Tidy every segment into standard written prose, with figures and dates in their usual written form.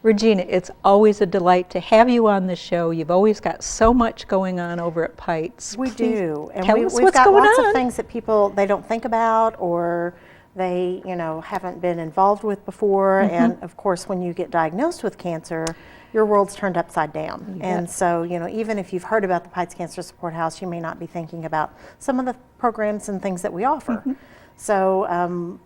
Regina, it's always a delight to have you on the show. You've always got so much going on over at Pites. We do, and tell us we've what's got going lots on. of things that people, they don't think about, or they, haven't been involved with before. And of course, when you get diagnosed with cancer, your world's turned upside down. And so, even if you've heard about the Pites Cancer Support House, you may not be thinking about some of the programs and things that we offer. So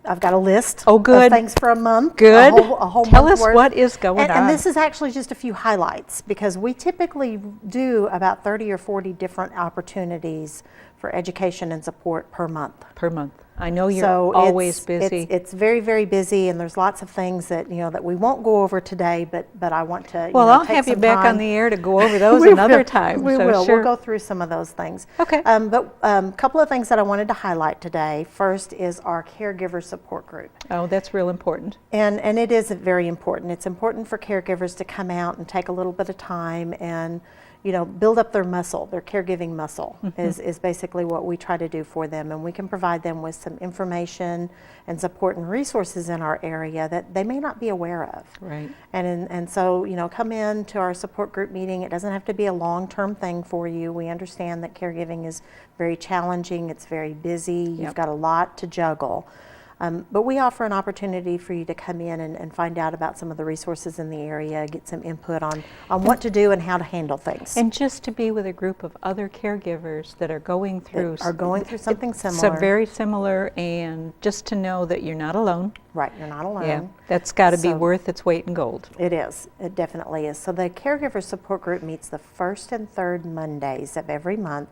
I've got a list of things for a month. Good. A whole Tell month us worth. what is going on. And this is actually just a few highlights, because we typically do about 30 or 40 different opportunities for education and support per month. Per month. I know you're always busy. It's very, very busy, and there's lots of things that that we won't go over today, but I want to. Well, I'll take have you some back time. on the air to go over those another time. We so will. Sure. We'll go through some of those things. Okay. But a couple of things that I wanted to highlight today. First is our caregiver support group. Oh, that's real important. And it is very important. It's important for caregivers to come out and take a little bit of time and build up their muscle, their caregiving muscle is basically what we try to do for them. And we can provide them with some information and support and resources in our area that they may not be aware of. Right. And so, come in to our support group meeting. It doesn't have to be a long-term thing for you. We understand that caregiving is very challenging. It's very busy. You've got a lot to juggle. But we offer an opportunity for you to come in and find out about some of the resources in the area, get some input on what to do and how to handle things. And just to be with a group of other caregivers that are going through something similar. So very similar, and just to know that you're not alone. Right, you're not alone. Yeah, that's got to be worth its weight in gold. It is. It definitely is. So the caregiver support group meets the first and third Mondays of every month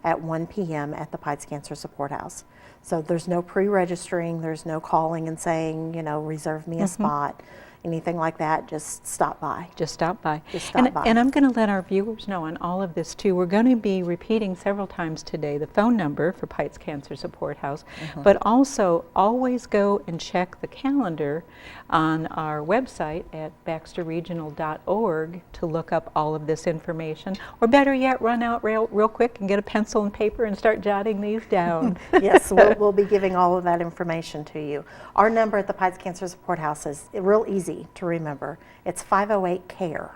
at 1 p.m. at the Pites Cancer Support House. So there's no pre-registering, there's no calling and saying, reserve me a spot, anything like that. Just stop by. Just stop by. Just stop by. And I'm going to let our viewers know on all of this too. We're going to be repeating several times today the phone number for Pites Cancer Support House, but also always go and check the calendar on our website at baxterregional.org to look up all of this information, or better yet, run out real quick and get a pencil and paper and start jotting these down. Yes, we'll be giving all of that information to you. Our number at the Pites Cancer Support House is real easy to remember. It's 508-CARE.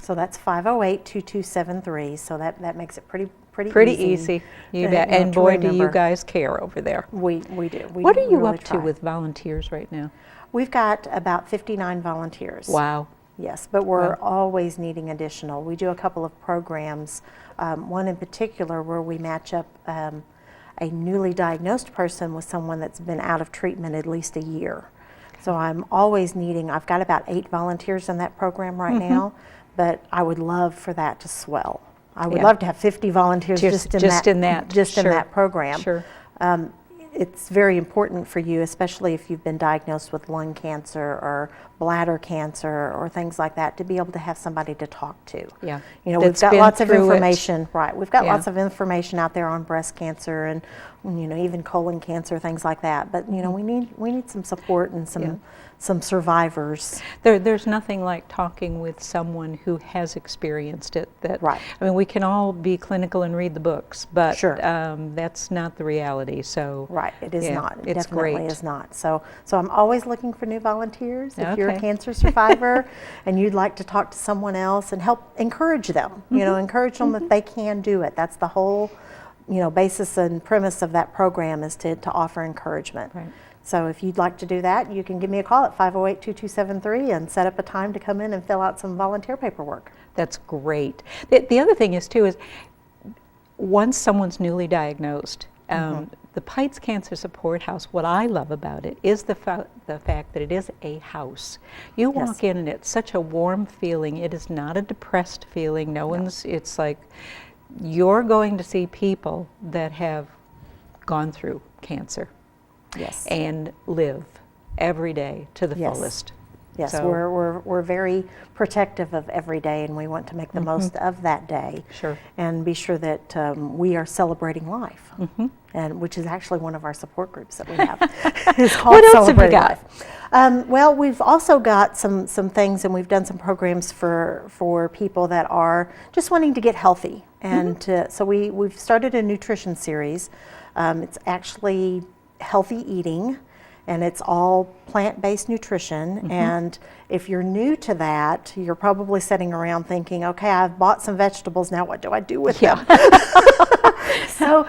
So that's 508-2273. So that makes it pretty easy. You bet. And boy, do you guys care over there. We do. What are you really up to with volunteers right now? We've got about 59 volunteers. Wow. Yes, but we're always needing additional. We do a couple of programs, one in particular where we match up a newly diagnosed person with someone that's been out of treatment at least a year. So I'm always needing, I've got about 8 volunteers in that program right now, but I would love for that to swell. I would love to have 50 volunteers just in that program. Sure. It's very important for you, especially if you've been diagnosed with lung cancer or bladder cancer or things like that, to be able to have somebody to talk to. Yeah. We've got lots of information, right? We've got lots of information out there on breast cancer and even colon cancer, things like that. But we need some support and some survivors. There's nothing like talking with someone who has experienced it. I mean, we can all be clinical and read the books, but that's not the reality. So right, it is not. It it's definitely great. is not. So I'm always looking for new volunteers. If you're a cancer survivor and you'd like to talk to someone else and help encourage them, encourage them that they can do it. That's the whole, basis and premise of that program, is to offer encouragement. Right. So if you'd like to do that, you can give me a call at 508-2273 and set up a time to come in and fill out some volunteer paperwork. That's great. The other thing is too, is once someone's newly diagnosed, the Pites Cancer Support House, what I love about it is the fact that it is a house. You walk in and it's such a warm feeling. It is not a depressed feeling. It's like you're going to see people that have gone through cancer. Yes. And live every day to the fullest. Yes, so, we're very protective of every day, and we want to make the most of that day. Sure. And be sure that we are celebrating life, and which is actually one of our support groups that we have. It's called What else have you Celebrating got? Life. Well, we've also got some things, and we've done some programs for people that are just wanting to get healthy, and so we've started a nutrition series. It's actually healthy eating, and it's all plant-based nutrition. And if you're new to that, you're probably sitting around thinking, okay, I've bought some vegetables, now what do I do with them? So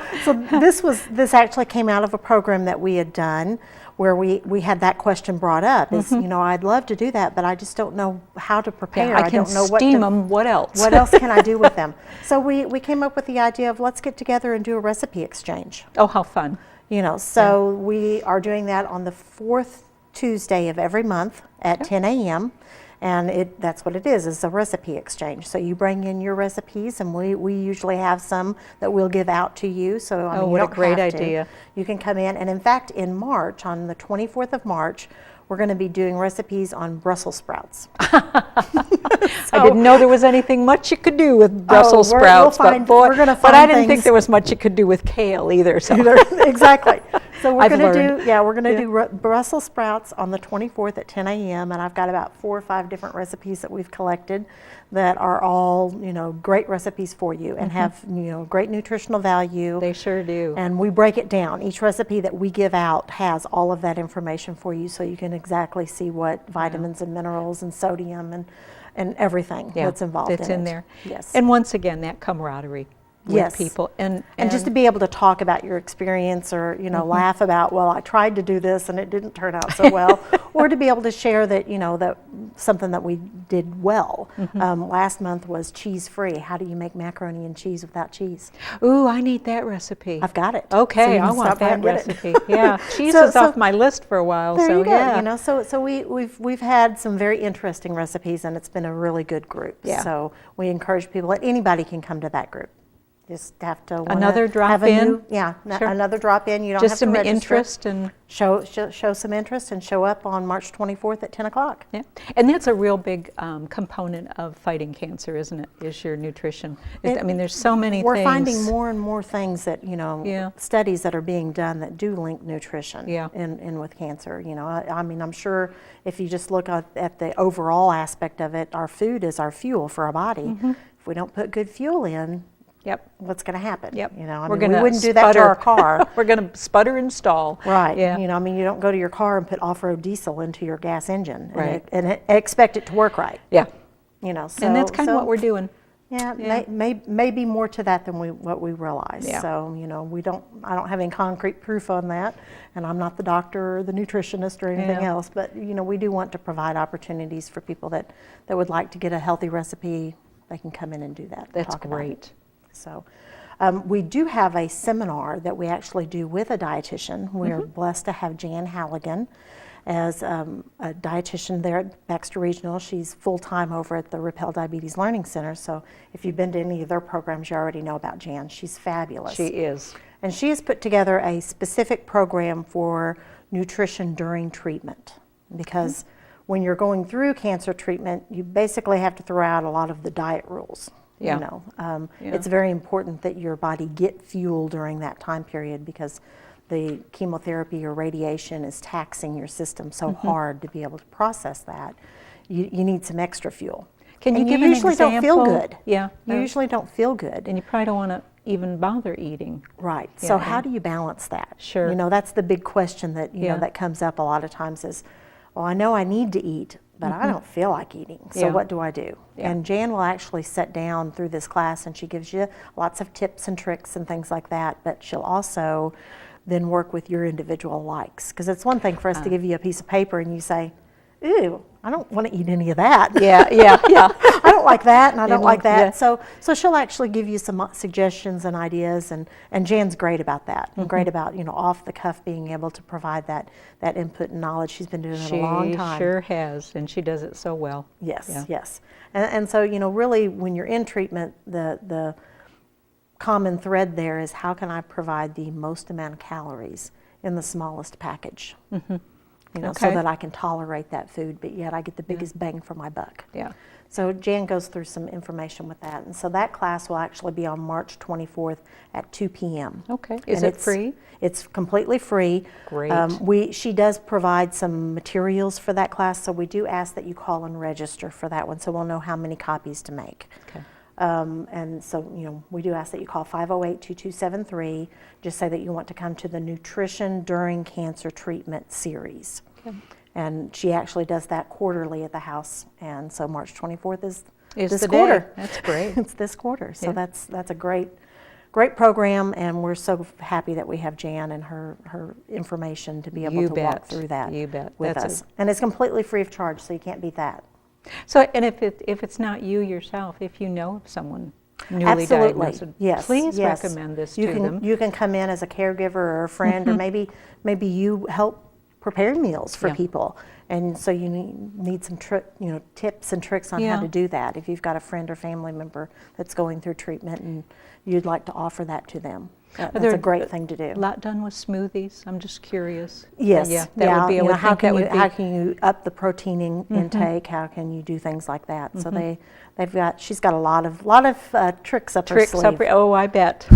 this actually came out of a program that we had done where we had that question brought up is, you know, I'd love to do that, but I just don't know how to prepare. Yeah, I don't know can steam them, what else? What else can I do with them? So we came up with the idea of let's get together and do a recipe exchange. Oh, how fun. You know, so we are doing that on the 4th Tuesday of every month at 10 a.m. And that's what it is a recipe exchange. So you bring in your recipes, and we usually have some that we'll give out to you. So I mean, what you a don't great have to. idea. You can come in, and in fact, in March, on the 24th of March, we're going to be doing recipes on Brussels sprouts. I didn't know there was anything much you could do with Brussels sprouts, but I didn't think there was much you could do with kale either. So. Exactly. So we're going to learned. we're going to do Brussels sprouts on the 24th at 10 a.m. and I've got about 4 or 5 different recipes that we've collected that are all, you know, great recipes for you and have, you know, great nutritional value. They sure do. And we break it down. Each recipe that we give out has all of that information for you, so you can exactly see what vitamins and minerals and sodium and everything that's involved in it. That's in there. Yes. And once again, that camaraderie with people. And just to be able to talk about your experience or, you know, laugh about, well, I tried to do this and it didn't turn out so well, or to be able to share that, you know, that something that we did well. Last month was cheese-free. How do you make macaroni and cheese without cheese? Ooh, I need that recipe. I've got it. Okay, so I want that recipe. Yeah, cheese so, is off my list for a while. There so you go. Yeah. You know, so we've had some very interesting recipes, and it's been a really good group. Yeah. So we encourage people that anybody can come to that group. Just have to another drop in. Another drop in. You don't just have to some register. Interest and show some interest and show up on March 24th at 10 o'clock. Yeah, and that's a real big component of fighting cancer, isn't it? Is your nutrition? I mean, there's so many things. We're finding more and more things that, you know, studies that are being done that do link nutrition in with cancer. You know, I mean, I'm sure if you just look at the overall aspect of it, our food is our fuel for our body. If we don't put good fuel in, what's going to happen? You know, I mean, we wouldn't do that to our car. We're going to sputter and stall. Right. Yeah. You know, I mean, you don't go to your car and put off-road diesel into your gas engine and expect it to work right. Yeah. You know, so and that's kind of what we're doing. Yeah. Maybe more to that than what we realize. Yeah. So, you know, I don't have any concrete proof on that, and I'm not the doctor or the nutritionist or anything else, but, you know, we do want to provide opportunities for people that would like to get a healthy recipe. They can come in and do that. That's great. So we do have a seminar that we actually do with a dietitian. We're blessed to have Jan Halligan as a dietitian there at Baxter Regional. She's full-time over at the Rappel Diabetes Learning Center. So if you've been to any of their programs, you already know about Jan. She's fabulous. She is. And she has put together a specific program for nutrition during treatment, because when you're going through cancer treatment, you basically have to throw out a lot of the diet rules. You know, it's very important that your body get fuel during that time period, because the chemotherapy or radiation is taxing your system so hard to be able to process that. You need some extra fuel. Can you give an example? You usually don't feel good. Yeah. You usually don't feel good. And you probably don't want to even bother eating. Right. So how do you balance that? Sure. You know, that's the big question that, you know, that comes up a lot of times is, well, I know I need to eat, but I don't feel like eating. So what do I do? And Jan will actually sit down through this class, and she gives you lots of tips and tricks and things like that, but she'll also then work with your individual likes. Because it's one thing for us to give you a piece of paper and you say, ooh, I don't want to eat any of that. Yeah. I don't like that, and I don't like that. So she'll actually give you some suggestions and ideas, and Jan's great about that. And great about, you know, off the cuff being able to provide that input and knowledge. She's been doing it a long time. She sure has, and she does it so well. Yes. And so, you know, really when you're in treatment, the common thread there is, how can I provide the most amount of calories in the smallest package? You know, so that I can tolerate that food, but yet I get the biggest bang for my buck. Yeah. So Jan goes through some information with that. And so that class will actually be on March 24th at 2 p.m. Okay. Is it free? It's completely free. Great. She does provide some materials for that class, so we do ask that you call and register for that one, so we'll know how many copies to make. Okay. And so, we do ask that you call 508-2273. Just say that you want to come to the Nutrition During Cancer Treatment series. Okay. And she actually does that quarterly at the house. And so March 24th is this the quarter. day. That's great. It's this quarter. So Yeah. that's a great program, and we're so happy that we have Jan and her information to be able You to bet. walk through that You bet. with That's us. And it's completely free of charge, so you can't beat that. So, and if it's not you yourself, if you know of someone newly Absolutely. diagnosed, Yes. please yes. recommend this You to can, them. You can come in as a caregiver or a friend, or maybe you help prepare meals for Yeah. people, and so you need some tips and tricks on Yeah. how to do that. If you've got a friend or family member that's going through treatment and you'd like to offer that to them, that's a great thing to do. A lot done with smoothies. I'm just curious. Yes, Yeah, that would be. I would how think that can would be. how can you up the protein intake? How can you do things like that? So she's got a lot of tricks up her sleeve. Oh, I bet.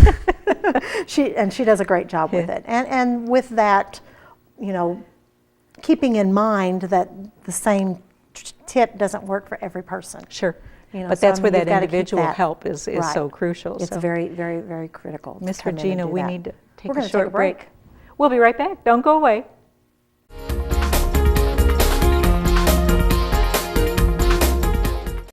She does a great job with it, and with that, keeping in mind that the same tip doesn't work for every person. Sure. so, But that's where you've that gotta keep individual that- help is right. so crucial. It's so. very, very, very critical. to Miss come in and Regina, do we that. need to take We're a gonna short take a break. We'll be right back. Don't go away.